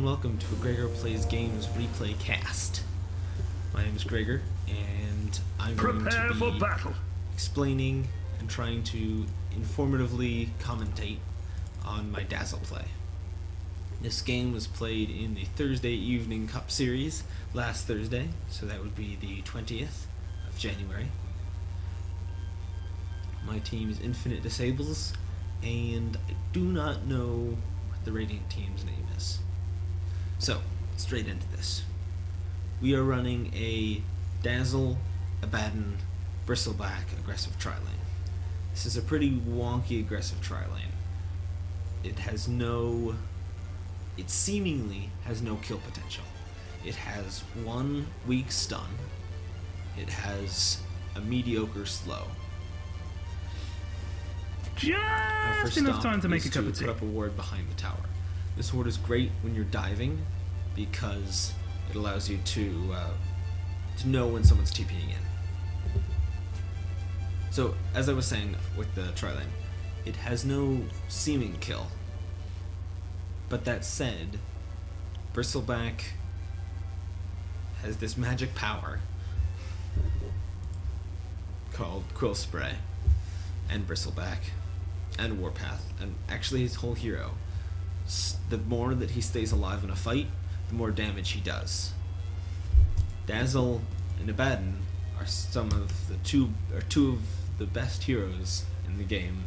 and welcome to a Gregor Plays Games replay cast. My name is Gregor, and I'm going to be explaining and trying to informatively commentate on my Dazzle play. This game was played in the Thursday Evening Cup Series last Thursday, so that would be the 20th of January. My team is Infinite Disables, and I do not know what the Radiant team's name is. So, straight into this. We are running a Dazzle, Abaddon, Bristleback aggressive tri-lane. This is a pretty wonky aggressive tri-lane. It seemingly has no kill potential. It has one weak stun. It has a mediocre slow. Just enough time to make a cup of tea. Put up a ward behind the tower. This ward is great when you're diving because it allows you to know when someone's TPing in. So, as I was saying with the tri-lane, it has no seeming kill. But that said, Bristleback has this magic power called Quill Spray and Bristleback and Warpath, and actually his whole hero. The more that he stays alive in a fight, the more damage he does. Dazzle and Abaddon are two of the best heroes in the game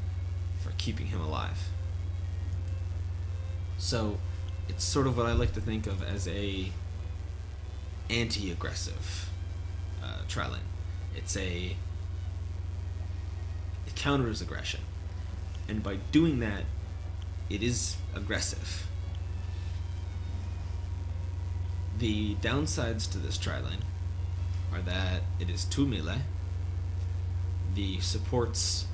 for keeping him alive. So it's sort of what I like to think of as a anti-aggressive tri-lane. It counters aggression, and by doing that, it is aggressive. The downsides to this tri-lane are that it is 2 melee. The supports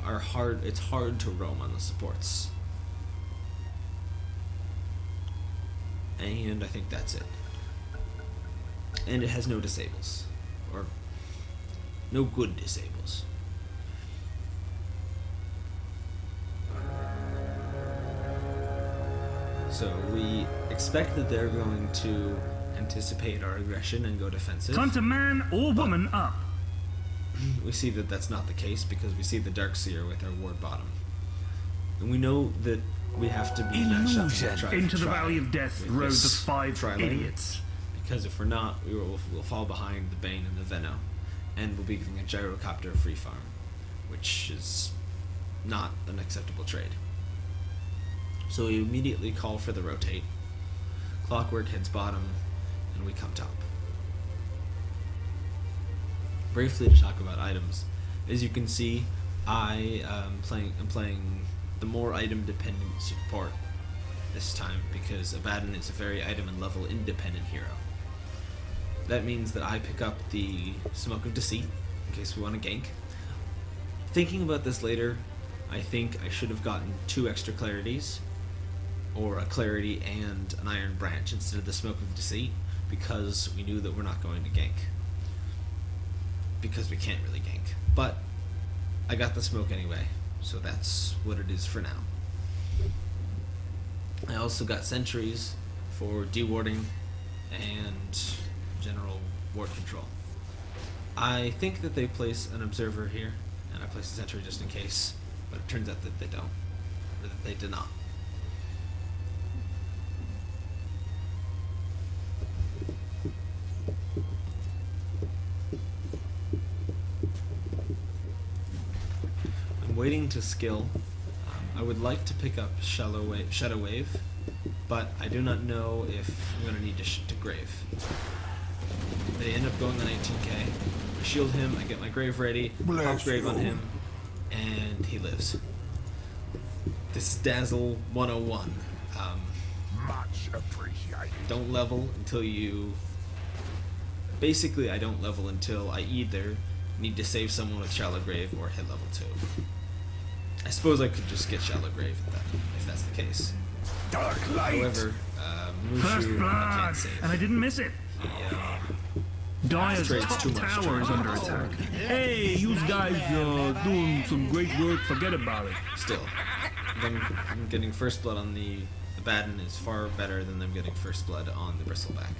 are hard. It's hard to roam on the supports. And I think that's it. And it has no disables. Or no good disables. So we expect that they're going to anticipate our aggression and go defensive. Time to man or woman up. We see that that's not the case because we see the Darkseer with our ward bottom. And we know that we have to be matched up into the Valley of Death rode the 5 idiots. Because if we're not, we'll fall behind the Bane and the Veno, and we'll be getting a gyrocopter free farm, which is not an acceptable trade. So we immediately call for the rotate. Clockwork heads bottom, and we come top. Briefly to talk about items, as you can see, I'm playing the more item-dependent support this time because Abaddon is a very item and level independent hero. That means that I pick up the Smoke of Deceit in case we want to gank. Thinking about this later, I think I should have gotten 2 extra clarities, or a clarity and an Iron Branch instead of the Smoke of Deceit, because we knew that we're not going to gank. Because we can't really gank. But I got the smoke anyway, so that's what it is for now. I also got sentries for dewarding and general ward control. I think that they place an observer here, and I place a sentry just in case, but it turns out that they don't, or that they did not. Waiting to skill. I would like to pick up Shadow Wave, but I do not know if I'm going to need to Grave. They end up going on 18k. I shield him, I get my Grave ready, pop Grave on him, and he lives. This is Dazzle 101. Much appreciated. Don't level until you... Basically, I don't level until I either need to save someone with Shallow Grave or hit level 2. I suppose I could just get Shallow Grave if that's the case. Dark light. However, First Mushu, I blood, can't save. and I didn't miss it. Dyer's Trade's top too much tower is trade. under attack. Hey, you guys doing some great work. Forget about it. Still, I'm getting first blood on the Abaddon is far better than them getting first blood on the Bristleback.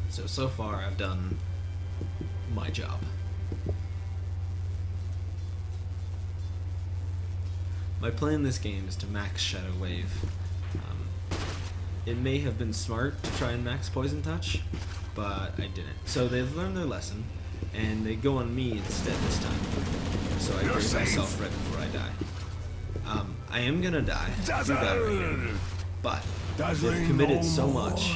So far I've done my job. My plan in this game is to max Shadow Wave. It may have been smart to try and max Poison Touch, but I didn't. So they've learned their lesson, and they go on me instead this time. So I brace myself right before I die. I am gonna die, Dazzle! but Dazzling they've committed no so more. much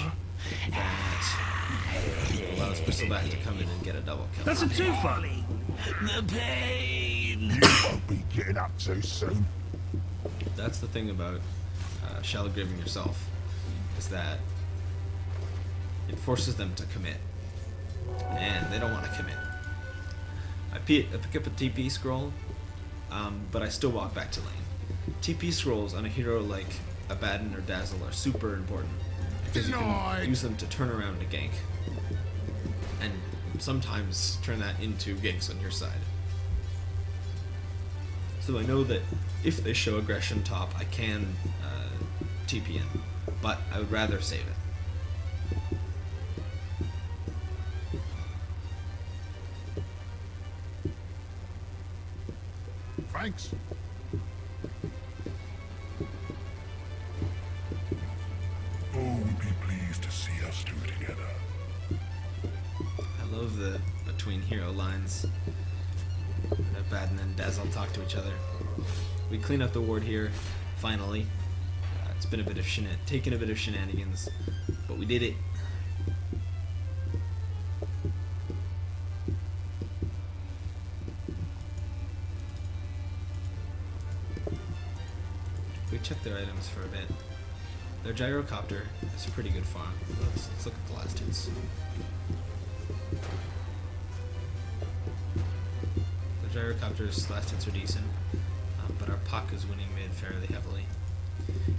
that it allows Bristleback to come in and get a double kill. That's a two-far. The pain. You won't be getting up too soon. That's the thing about shallow graving yourself, is that it forces them to commit, and they don't want to commit. I pick up a TP scroll, but I still walk back to lane. TP scrolls on a hero like Abaddon or Dazzle are super important, because you can use them to turn around to gank, and sometimes turn that into ganks on your side. So I know that if they show aggression top, I can TP in, but I would rather save it. Thanks. Oh, we'd be pleased to see us two together. I love the between hero lines. Abaddon and Dazzle talk to each other. We clean up the ward here, finally. It's been a bit of taken a bit of shenanigans, but we did it. We check their items for a bit. Their gyrocopter is a pretty good farm. Let's look at the last hits. The gyrocopter's last hits are decent, but our puck is winning mid fairly heavily.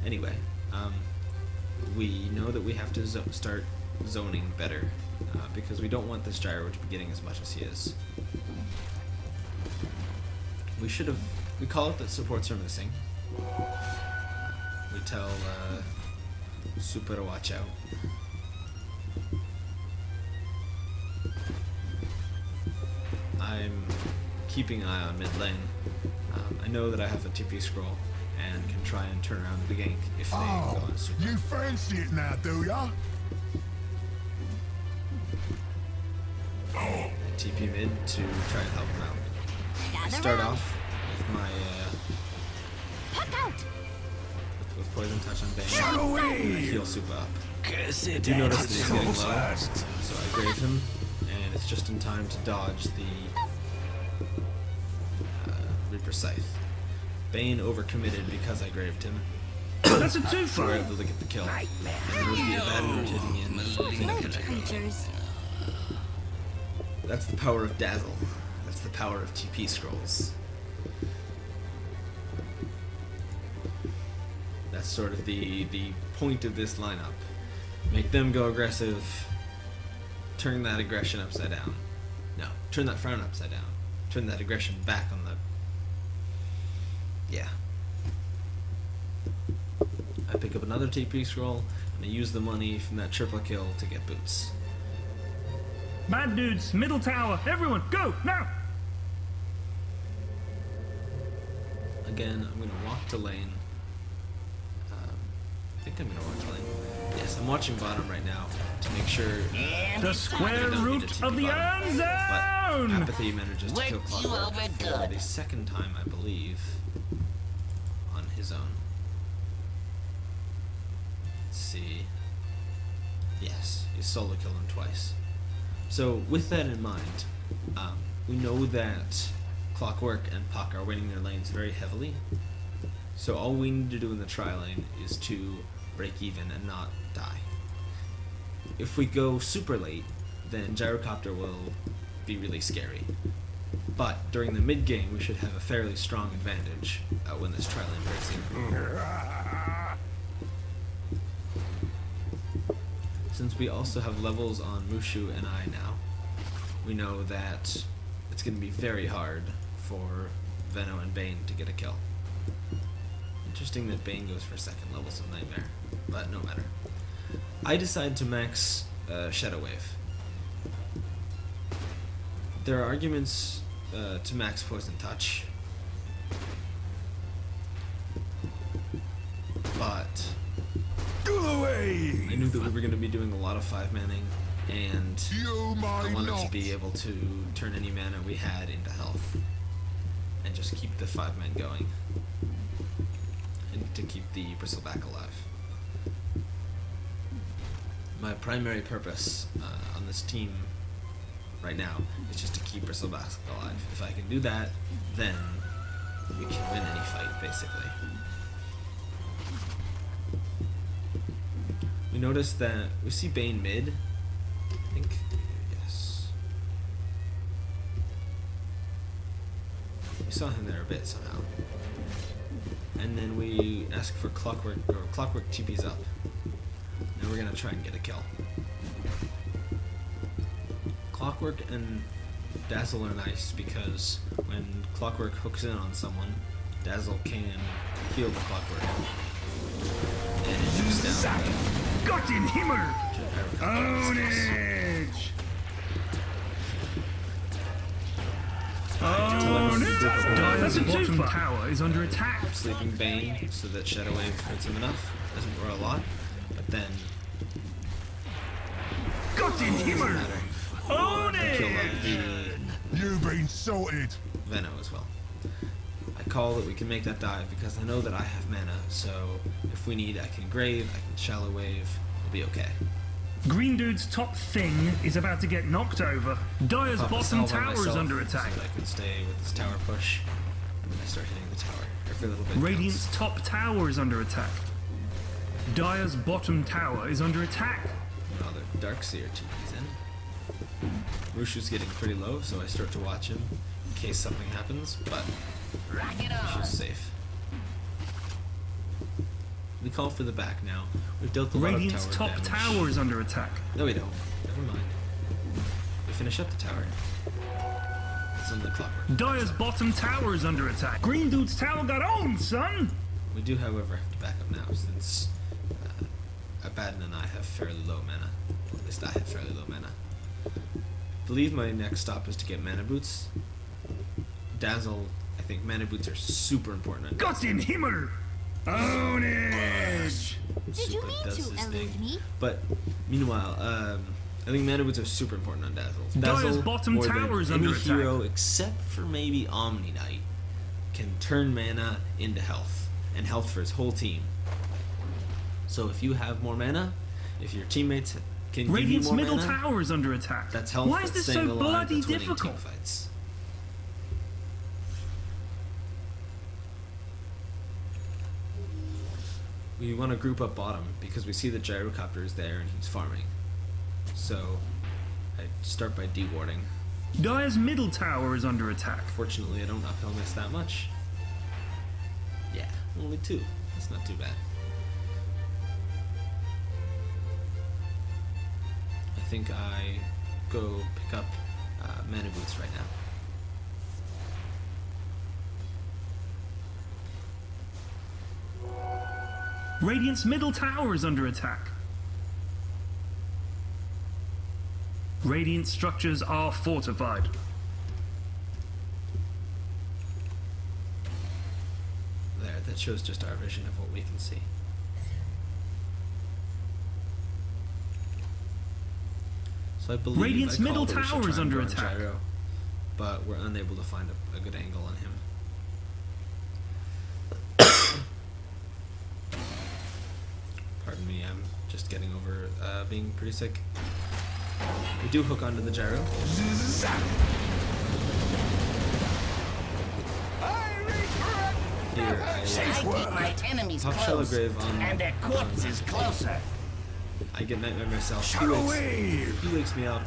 Anyway, we know that we have to start zoning better, because we don't want this gyro to be getting as much as he is. We call it that supports are missing. We tell Super to watch out. I'm keeping an eye on mid lane. I know that I have a TP scroll and can try and turn around the gank if they go Oh, on super. you fancy it now, do ya? I TP mid to try and help him out. I start off with my with poison touch on Bane. I heal super up. I do notice that he's getting low, so I grave him, and it's just in time to dodge the Reaper Scythe. Bane overcommitted because I graved him. That's a So we're two-far. able to get the kill. And with the Abaddon rotating in, that's the power of Dazzle. That's the power of TP scrolls. That's sort of the point of this lineup. Make them go aggressive, turn that aggression upside down. No, turn that frown upside down. Turn that aggression back on the... Yeah. I pick up another TP scroll, and I use the money from that triple kill to get boots. Bad dudes, middle tower, everyone, go, now! Again, I'm going to walk to lane. I think I'm going to walk to lane. Yes, I'm watching bottom right now to make sure The square root of the end but zone! Apathy manages to kill Clockwork for the second time, I believe, on his own. Let's see. Yes, he solo killed him twice. So with that in mind, we know that Clockwork and Puck are winning their lanes very heavily. So all we need to do in the tri lane is to break even and not die. If we go super late, then Gyrocopter will be really scary. But during the mid game, we should have a fairly strong advantage when this tri lane breaks even. Since we also have levels on Mushu and I now, we know that it's going to be very hard for Venom and Bane to get a kill. Interesting that Bane goes for second level some Nightmare, but no matter. I decide to max Shadow Wave. There are arguments to max Poison Touch, but Go away! I knew that we were going to be doing a lot of 5-manning, and You my I wanted to not. be able to turn any mana we had into health, and just keep the 5-man going, and to keep the Bristleback alive. My primary purpose on this team right now is just to keep Bristleback alive. If I can do that, then we can win any fight, basically. We notice that we see Bane mid. I think, yes. We saw him there a bit somehow. And then we ask for Clockwork, or Clockwork TP's up. Now we're gonna try and get a kill. Clockwork and Dazzle are nice because when Clockwork hooks in on someone, Dazzle can heal the Clockwork. And it nukes down Got in Himmel! the Ownage! Dire's bottom tower is under attack. Sleeping Bane so that Shadow Wave hurts him enough. Doesn't roar a lot, but then Got in Himmel! kill Ownage! the You've been sorted. Venno as well. I call that we can make that dive because I know that I have mana, so if we need, I can Grave, I can Shallow Wave, we'll be okay. Green Dude's top thing is about to get knocked over. Dire's Pop a bottom salve on tower is myself under attack. So that I can stay with this tower push, and then I start hitting the tower every little bit. Radiant's counts. top tower is under attack. Dire's bottom tower is under attack. Another Darkseer TP's in. Rushu's getting pretty low, so I start to watch him in case something happens, but she's safe. We call for the back now. We've dealt a lot Radiant's of top damage. tower is under attack. No, we don't. Never mind. We finish up the tower. It's only Clockwork. Dire's bottom tower is under attack. Green Dude's tower got owned, son! We do, however, have to back up now since Abaddon and I have fairly low mana. Or at least I have fairly low mana. I believe my next stop is to get mana boots. Dazzle, I think mana boots are super important. On Got in Himmel! Ownage! Did you mean to elude me? But meanwhile, I think mana boots are super important on Dazzle. Dire's Dazzle, bottom more tower than is any under attack. hero except for maybe Omni Knight, can turn mana into health, and health for his whole team. So if you have more mana, if your teammates can give you Radiant's more middle mana, tower is under attack. that's health. Why is that's this staying so alive, bloody that's winning difficult? team fights. We want to group up bottom because we see the gyrocopter is there and he's farming. So I start by dewarding. Dire's middle tower is under attack. Fortunately, I don't uphill miss that much. Yeah, only 2. That's not too bad. I think I go pick up mana boots right now. Radiant's middle tower is under attack. Radiant structures are fortified. There, that shows just our vision of what we can see. So I believe Radiant's I middle called that we should tower try is and under go on attack. Gyro, but we're unable to find a good angle on him. Pardon me, I'm just getting over being pretty sick. We do hook onto the gyro. Here, I keep my enemies Pop Shallow close, Grave on, and their corpse is closer. I get Nightmare myself. Shadow Wave. He wakes me up.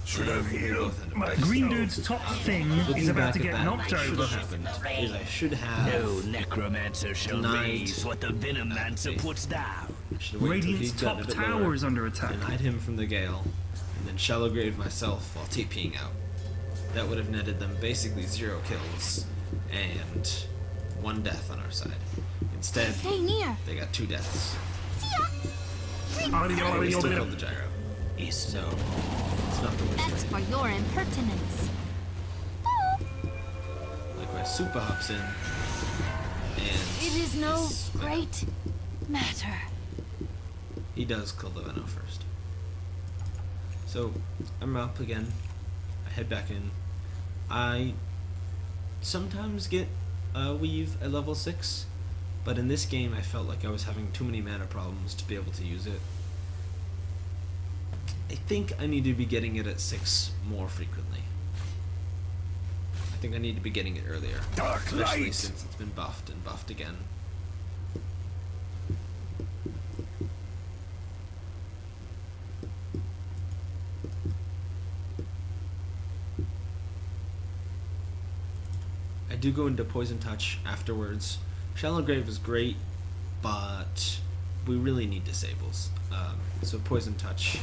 Should have and we healed both end up my dying. Green Dude's top thing Looking is about back to at get that, knocked what should over. have happened is I should have. No necromancer shall Denied. raise what the venomancer puts down. Should have waited till Radiant's he'd gotten top a bit tower lower, is under attack. denied him from the gale, and then shallow grave myself while TPing out. That would have netted them basically 0 kills and 1 death on our side. Instead, Stay near. they got 2 deaths. Audio, They audio, still audio. killed the gyro. So, it's not the worst That's thing. for your impertinence. Likewise, Super hops in, and It is no it's- great matter. he does kill the Venom first. So, I'm up again. I head back in. I sometimes get Weave at level 6, but in this game I felt like I was having too many mana problems to be able to use it. I think I need to be getting it at 6 more frequently. I think I need to be getting it earlier, Dark especially light. since it's been buffed and buffed again. I do go into Poison Touch afterwards. Shallow Grave is great, but we really need disables. So Poison Touch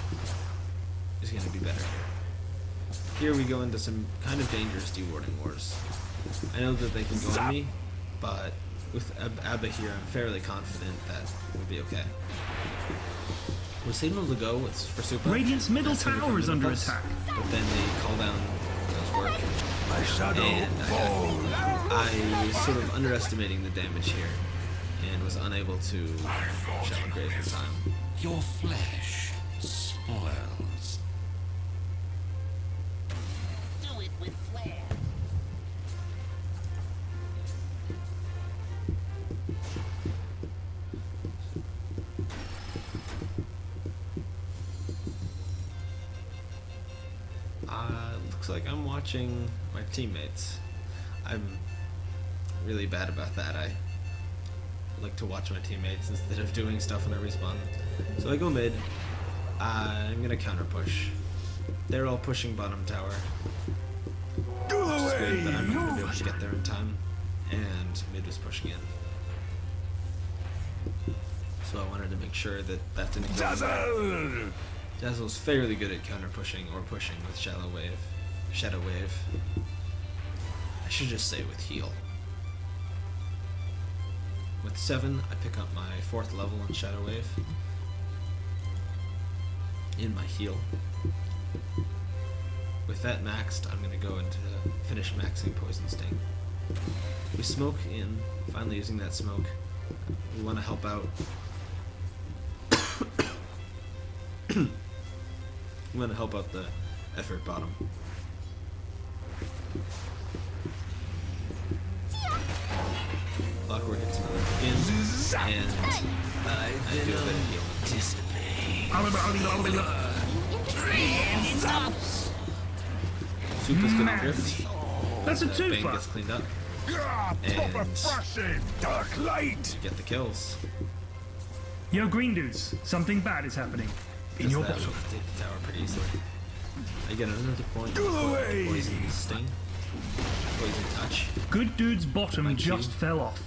is going to be better here. Here we go into some kind of dangerous dewarding wars. I know that they can go on me, but with Abba here, I'm fairly confident that we'll be okay. We're signaled to go. It's for Super. Radiant's middle That's gonna tower come is to under us, attack. But then they call down those work. My shadow And falls. I was sort of underestimating the damage here and was unable to Shallow Grave in time. Your flesh spoils. Do it with flair. Looks like I'm watching my teammates. I'm really bad about that. I like to watch my teammates instead of doing stuff when I respawn. So I go mid. I'm gonna counter push. They're all pushing bottom tower. Go Which is away. good, but I'm not gonna be able to get there in time. And mid was pushing in. So I wanted to make sure that that didn't go anywhere. Dazzle. Dazzle's fairly good at counter pushing or pushing with Shadow Wave. I should just say with heal. With 7, I pick up my 4th level in Shadow Wave. In my heal. With that maxed, I'm gonna go into finish maxing Poison Sting. We smoke in, finally using that smoke. We want to help out. We want to help out the effort bottom. Lockwood hits another again, and I do a bit of healing. And it's up. Soup is gonna drift. That's a The bank twofer. gets cleaned up. Ah, proper And- thrashing. Dark light. Get the kills. Yo, green dudes, something bad is happening. In Just your that, bottom. we take the tower pretty easily. I get another point. Go away, Poison Sting. Poison Touch. Good dude's bottom Thank you. just fell off.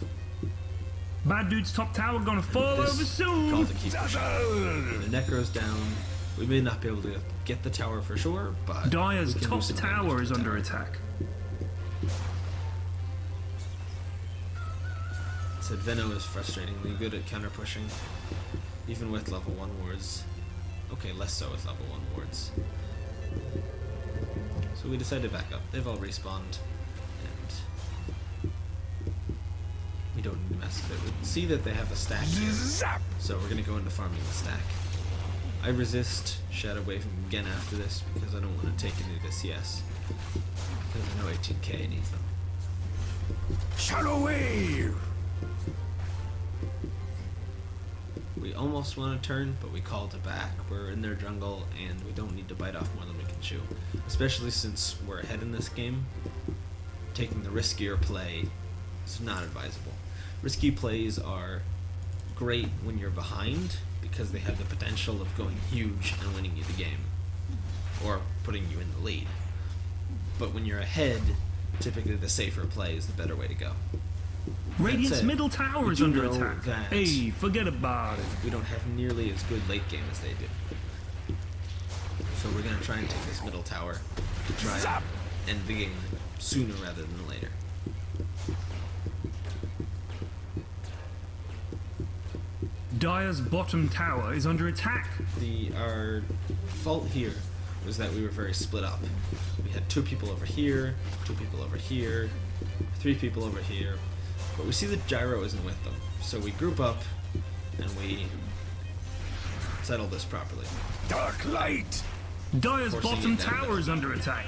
Bad dude's top tower gonna fall This over we soon. call to keep pushing. Dazzle. The Necro's down. We may not be able to get the tower for sure, but Dyer's we can do top some damage tower to is the under tower. attack. Said Veno is frustratingly good at counter pushing, even with level 1 wards. Okay, less so with level 1 wards. So we decided to back up. They've all respawned, and we don't need to mess with it. We see that they have a stack here, Zap. so we're gonna go into farming the stack. I resist Shadow Waving again after this because I don't want to take any of the CS. Because I know 18k needs them. Shadow wave. We almost want to turn, but we called it back. We're in their jungle, and we don't need to bite off more than we can chew. Especially since we're ahead in this game. Taking the riskier play is not advisable. Risky plays are great when you're behind, because they have the potential of going huge and winning you the game. Or putting you in the lead. But when you're ahead, typically the safer play is the better way to go. Radiant's said, middle tower we is do under know attack. that- Hey, forget about it. We don't have nearly as good late game as they do. So we're gonna try and take this middle tower to try Zap. and end the game sooner rather than later. Dire's bottom tower is under attack. Our fault here was that we were very split up. We had 2 people over here, 2 people over here, 3 people over here, but we see that Gyro isn't with them. So we group up and we settle this properly. Dark light! Dire's Forcing bottom it down tower there. is under attack.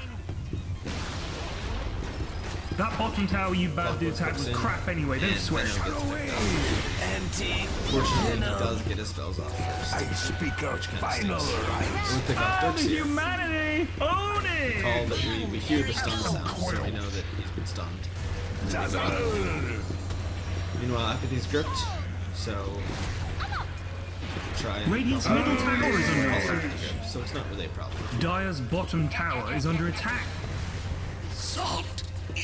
That bottom tower you bad dudes had was Clockwork crap anyway, don't and sweat. Menno gets picked up. Fortunately, he does get his spells off first. I speak of Which kinda final stinks. rights. We pick off Oh, the Darkseer. humanity! Own it! Call that we hear the stun sound, so we know that he's been stunned. Dazzle! Meanwhile, Apathy's gripped, so try and Radiant's middle tower is under attack. so it's not really a problem. Dire's bottom tower is under attack. Salt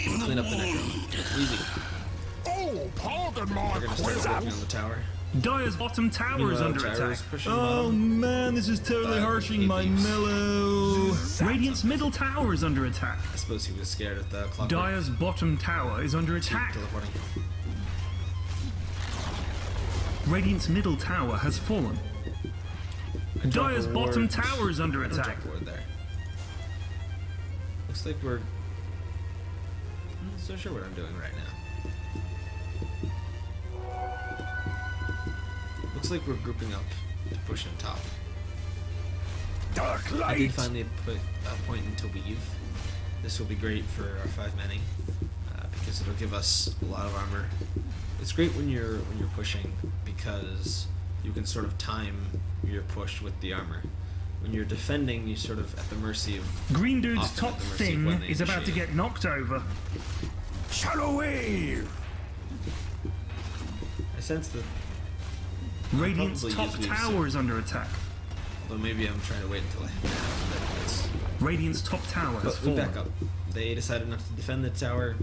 in the Clean up the wound. network. Easy. Oh, pardon my We're gonna start quill. working on the tower. Dire's bottom tower is Meanwhile, under Gyro's attack. pushing Oh bottom. man, this is totally But harshing he my leaves. mellow. Radiant's middle tower is under attack. I suppose he was scared at the clock. Dire's bottom tower is under attack. Teleporting. Radiant's middle tower has fallen. Drop Dire's a bottom ward. tower is under I don't attack. drop a ward there. Looks like we're. I'm not so sure what I'm doing right now. Looks like we're grouping up to push on top. Dark I did light! finally put a point into weave. This will be great for our 5 manning because it'll give us a lot of armor. It's great when you're pushing because you can sort of time your push with the armor. When you're defending, you're sort of at the mercy of. Green dude's Often at top the mercy of thing when they is about to initiate. get knocked over. Shallow wave! I sense that. Radiant's probably top use weave tower soon. is under attack. But maybe I'm trying to wait until I have half of it's. Radiant's top tower has But we fallen. back up. They decided not to defend the tower,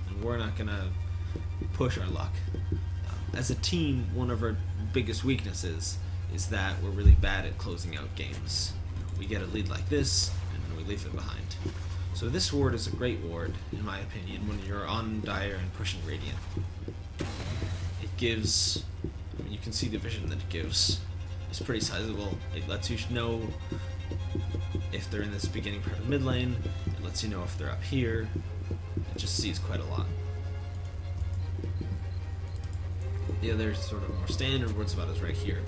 and we're not gonna push our luck. As a team, one of our biggest weaknesses is that we're really bad at closing out games. We get a lead like this, and then we leave it behind. So this ward is a great ward, in my opinion, when you're on Dire and pushing Radiant. It gives, I mean, you can see the vision that it gives. It's pretty sizable. It lets you know if they're in this beginning part of the mid lane. It lets you know if they're up here. It just sees quite a lot. The other sort of more standard word spot is right here.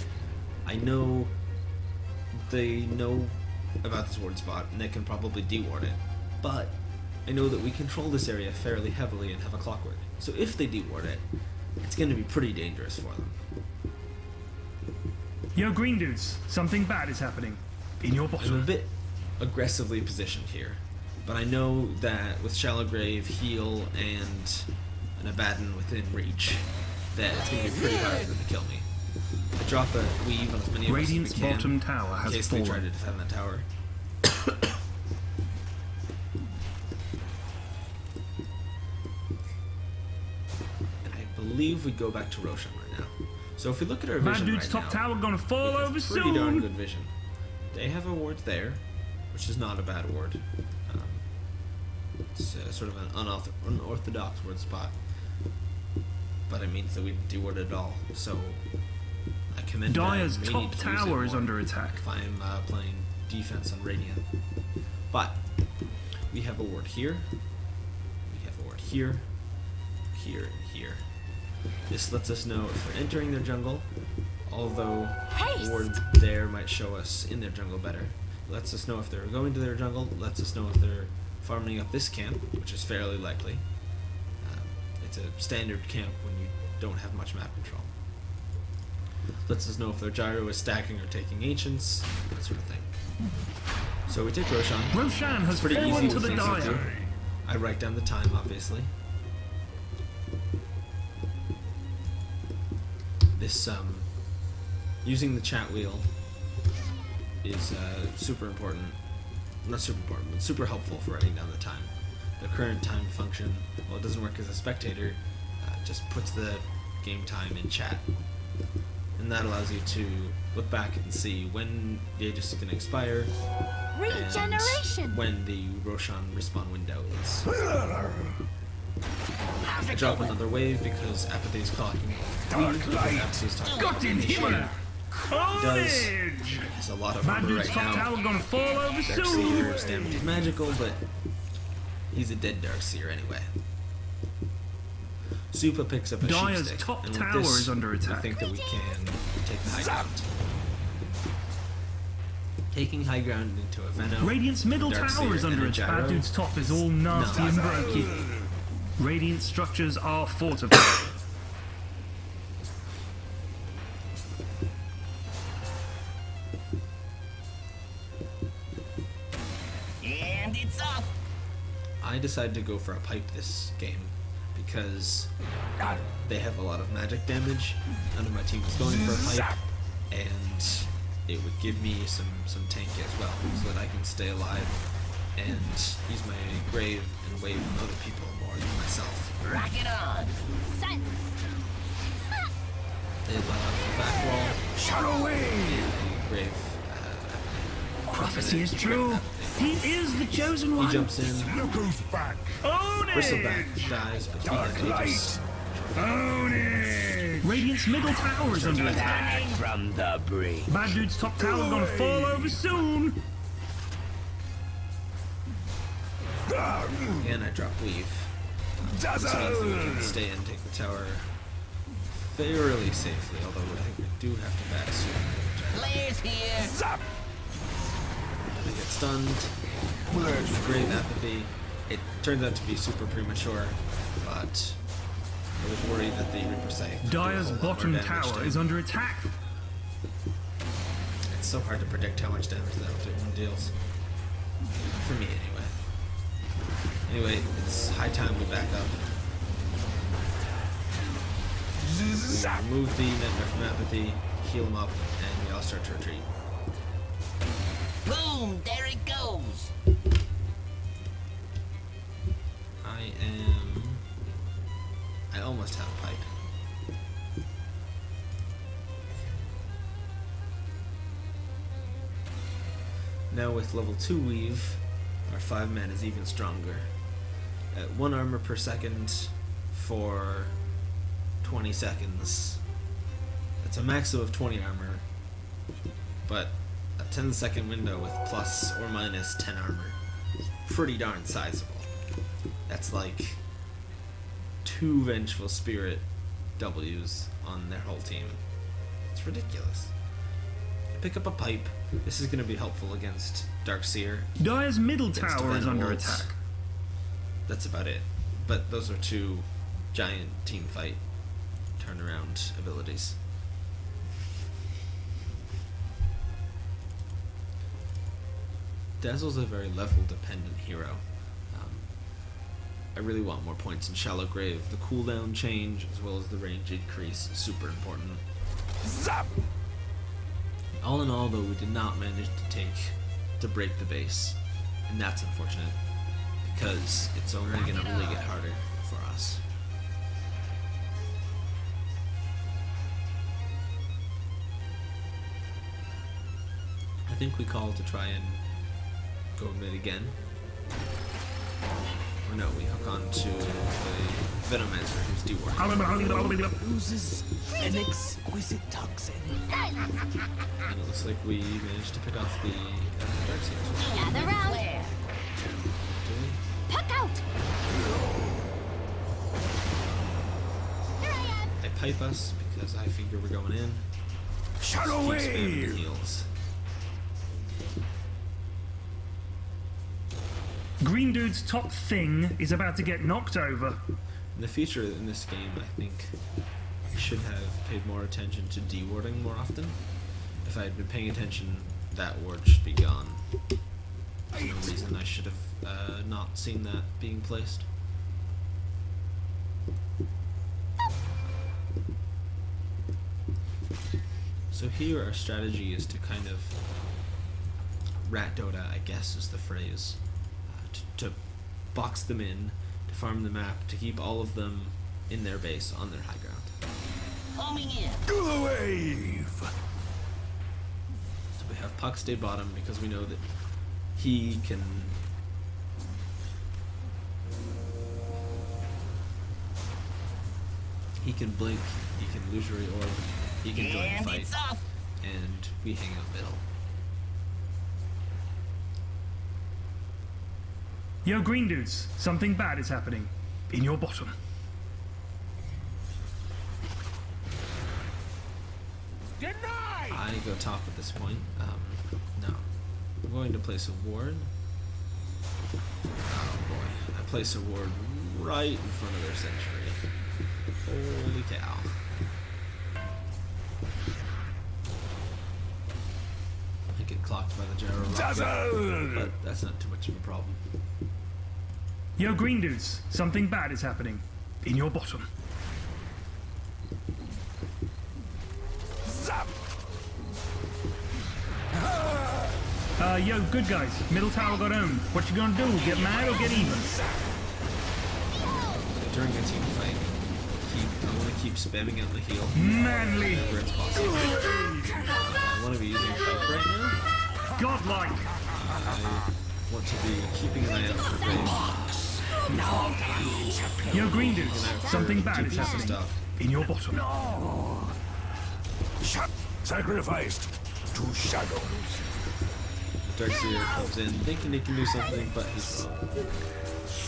I know they know about this ward spot and they can probably deward it, but I know that we control this area fairly heavily and have a clockwork. So if they deward it, it's going to be pretty dangerous for them. Yo, green dudes, something bad is happening. In your I'm a bottom. bit aggressively positioned here, but I know that with Shallow Grave, Heal, and an Abaddon within reach, that it's going to be pretty hard for them to kill me. I drop a weave on as many of us Radiant's as we can bottom tower in has case they try to fallen. defend that tower. And I believe we go back to Roshan right now. So if we look at our Bad vision dude's right top now, tower gonna fall we have over pretty darn soon. good vision. They have a ward there, which is not a bad ward. It's sort of an unorthodox ward spot, but it means that we didn't deward it at all. So I commend that. Dire's May top need to use it tower is more under attack. if I'm playing defense on Radiant. But we have a ward here. We have a ward here, here, and here. This lets us know if they're entering their jungle, although a ward there might show us in their jungle better. It lets us know if they're going to their jungle, lets us know if they're farming up this camp, which is fairly likely. It's a standard camp when you don't have much map control. Lets us know if their gyro is stacking or taking ancients, that sort of thing. So we take Roshan. Roshan has Pretty fallen easy to with the things to do. Dire. I write down the time, obviously. This using the chat wheel is super important. Not super important, but super helpful for writing down the time. The current time function, well, it doesn't work as a spectator, just puts the game time in chat. And that allows you to look back and see when the Aegis is going to expire, Regeneration! and when the Roshan respawn window is. I drop another wave because Apathy is clocking weave, because Apathy is talking Got him, Himmler! Carnage! has a lot of Bad armor dude's right top now. tower gonna fall over soon! Darkseer's damage is magical, but he's a dead Darkseer anyway. Supa picks up a Dire's sheepstick, top and with tower this, is under attack. I think that we can take the high ground. Taking high ground into a Venom. Radiant's middle Darkseer, tower is and under a attack. Gyro. Bad dude's top is all nasty No, and keep- broken. Radiant structures are fortified. And it's off. I decided to go for a pipe this game because they have a lot of magic damage. None of my team was going for a pipe, and it would give me some tank as well, so that I can stay alive and use my grave and wave on other people more than myself. Rock it on. Silence. They let out the back wall Shadow Wave! and a grave. Prophecy is true. He is the chosen He one. jumps in. Look who's back. Own Bristleback it! dies, but he has Aegis. Own it! Radiant's middle tower is under attack. From the brink. Bad dude's top tower gonna fall over soon. And I drop weave. This means that we can stay and take the tower fairly safely, although I think we do have to back soon. Players here. They get stunned. Grave Apathy. It turns out to be super premature, but I was worried that the Reaper Scythe would do a Dire's whole lot more bottom damage tower to is him. under attack. It's so hard to predict how much damage that one deals. For me, anyway. Anyway, it's high time we back up. We remove the Nightmare from Apathy, heal him up, and we all start to retreat. Boom, there it goes. I almost have pipe. Now with level 2 weave, our 5 man is even stronger. At 1 armor per second for 20 seconds. That's a maximum of 20 armor, but a 10-second window with plus or minus 10 armor is pretty darn sizable. That's like 2 Vengeful Spirit W's on their whole team. It's ridiculous. Pick up a pipe. This is going to be helpful against Darkseer. Dire's middle Against tower is Venom under Wards. attack. That's about it. But those are 2 giant team fight turnaround abilities. Dazzle's a very level dependent hero. I really want more points in Shallow Grave. The cooldown change as well as the range increase is super important. All in all, though, we did not manage to break the base, and that's unfortunate because it's only going to really get harder for us. I think we call to try and go mid again. Or no, we hook on to the Venomancer who's deworking. Loses an exquisite toxin. And it looks like we managed to pick off the Darkseer as well. Gather round. Flare. Do we? Puck out. Here I am. They pipe us because I figure we're going in. Shadow Keep spamming the Wave! heals. Green dude's top thing is about to get knocked over. In the future in this game, I think I should have paid more attention to dewarding more often. If I had been paying attention, that ward should be gone. There's no reason I should have not seen that being placed. So here our strategy is to kind of rat Dota, I guess is the phrase, to box them in, to farm the map, to keep all of them in their base on their high ground. Homing in. The wave. So we have Puck stay bottom because we know that he can He can blink, he can illusory orb, he can join the And fight, it's off. and we hang out middle. Yo, green dudes, something bad is happening. In your bottom. Denied! I go top at this point. No. I'm going to place a ward. Oh boy. I place a ward right in front of their sentry. Holy cow. I get clocked by the gyro rocket, Dazzle! but that's not too much of a problem. Yo, green dudes, something bad is happening. In your bottom. Zap! Yo, good guys, middle tower got owned. What you gonna do? Get mad or get even? During a team fight, I want to keep spamming out the heal Manly! whenever it's possible. I want to be using Pipe right now. Godlike! I want to be keeping an eye out for Brave. Yo, green dudes, something bad is DPS happening. stuff. In your bottom. Sacrificed to shadows. Darkseer comes in thinking he can do something, but he's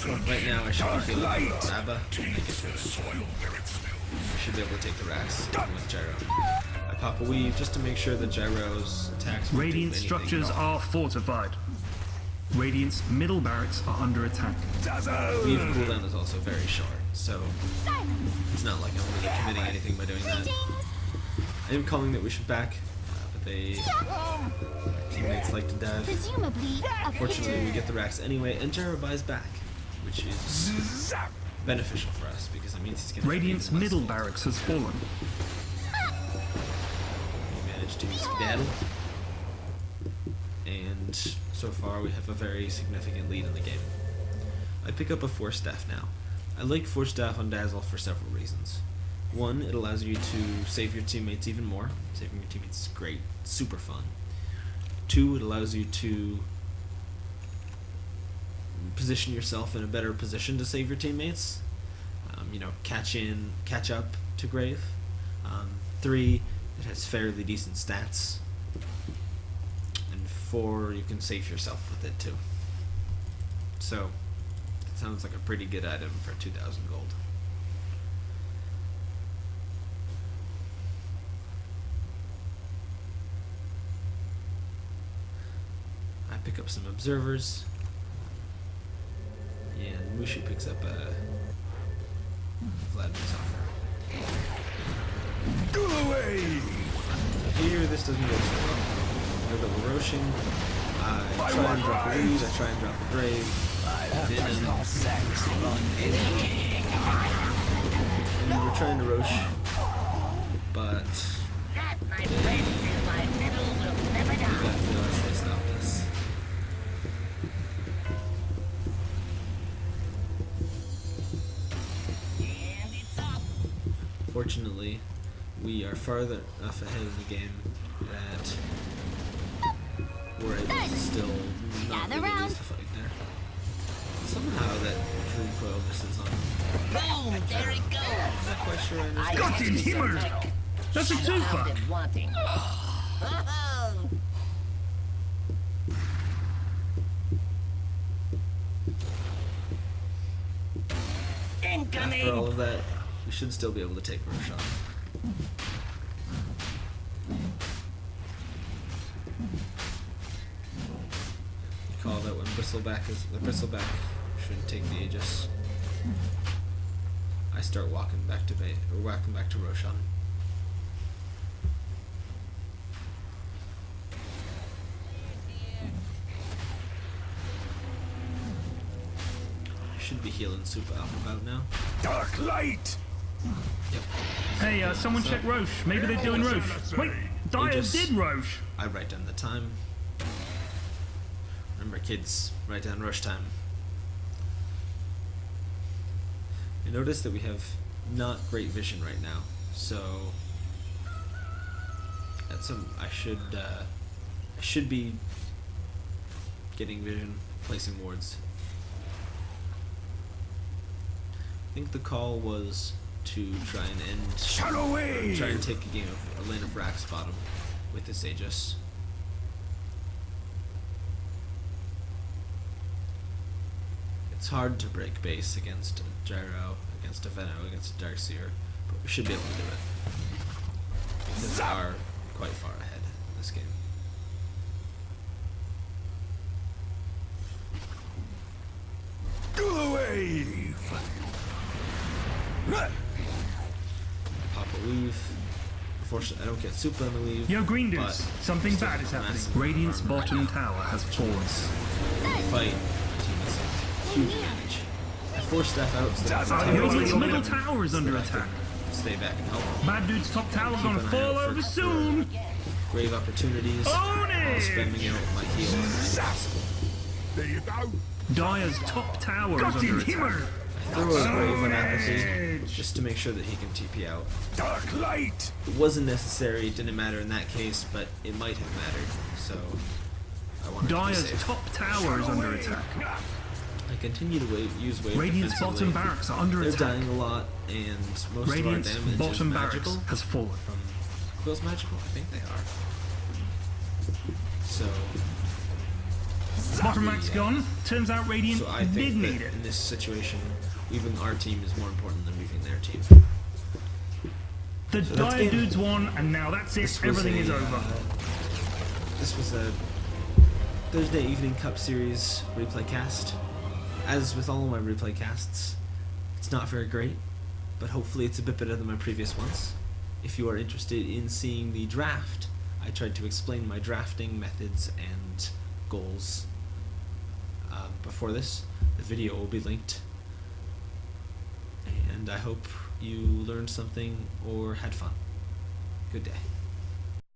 wrong. Right now, I should be healing Abba. Taints the soil where it smells. I should be able to take the Rax with Gyro. I pop a weave just to make sure that Gyro's attacks won't do Radiant anything structures at all. are fortified. Radiant's middle barracks are under attack. Weave cooldown is also very short, so Silence. it's not like I'm really committing anything by doing that. I am calling that we should back, but teammates like to dive. Presumably, a Fortunately, we get the Rax anyway, and Gyro buys back, which is beneficial for us because it means he's going to Radiant's middle barracks has fallen. We managed to skedaddle, and so far we have a very significant lead in the game. I pick up a Force Staff now. I like Force Staff on Dazzle for several reasons. One, it allows you to save your teammates even more. Saving your teammates is great, super fun. Two, it allows you to position yourself in a better position to save your teammates. Catch up to Grave. Three, it has fairly decent stats. And four, you can save yourself with it too. So, it sounds like a pretty good item for 2,000 gold. I pick up some observers. And Mushu picks up a Vladimir's offer. Go away! Here, this doesn't go so well. We're double roshing. I try and drop a lead, I try and drop a grave. And we're trying to rosh, but That, my friend, is my middle will never we got die. to realize they stopped us. And it's off. Fortunately, we are farther enough ahead of the game that we're able to still not Gather really round. lose the fight there. Somehow that Dream Coil misses on. Boom, there it goes. I'm not quite sure I I understand. Got had in to himmer. select. That's a I've twofer. been wanting. Incoming. After all of that, we should still be able to take Roshan. Recall that when Bristleback shouldn't take the Aegis. I start walking back to Roshan. I should be healing super out and about now. Dark light! Yep. Hey, someone check Roche. Maybe they're doing Roche. Wait, Dyer Aegis. did Roche. I write down the time. Remember, kids, write down rush time. You notice that we have not great vision right now, so I should be getting vision, placing wards. I think the call was to try and end, Shadow Wave! try and take a game of a lane of Rax bottom with this Aegis. It's hard to break base against a Gyro, against a Venno, against a Darkseer, but we should be able to do it. Because we are quite far ahead in this game. Do the wave! Pop a leave. Unfortunately, I don't get super on the leave. Yo, green dudes, but something still bad is happening. massive Radiant's armor right bottom now. tower has fallen. Fight. Team is huge advantage. I forced Steph out so that Dazzle. I can Radiant's take middle it. tower is So under that I can attack. Stay back and help. Bad dude's top tower Keep gonna an eye fall out over for soon. grave opportunities. Own While it! spamming out my heal as much as possible. There you go. Dire's top tower is Got under him, I Himmer! throw a grave on apathy Edge. just to make sure that he can TP out. Dark light! It wasn't necessary, it didn't matter in that case, but it might have mattered, so I wanted to be Dire's safe. top tower is under attack. I continue to use wave Radiant's defensively. bottom barracks are under They're attack. dying a lot, and most Radiant's of our damage bottom is barracks magical. has fallen. From Quill's magical? I think they are. So, Bottom rack's gone. Turns out Radiant so I did think need that it. in this situation, weaving our team is more important than weaving their team. The so that's Dire game. dudes won, and now that's it. This was Everything is a, over. This was a Thursday evening Cup Series replay cast. As with all of my replay casts, it's not very great, but hopefully it's a bit better than my previous ones. If you are interested in seeing the draft, I tried to explain my drafting methods and goals before this. The video will be linked. And I hope you learned something or had fun. Good day.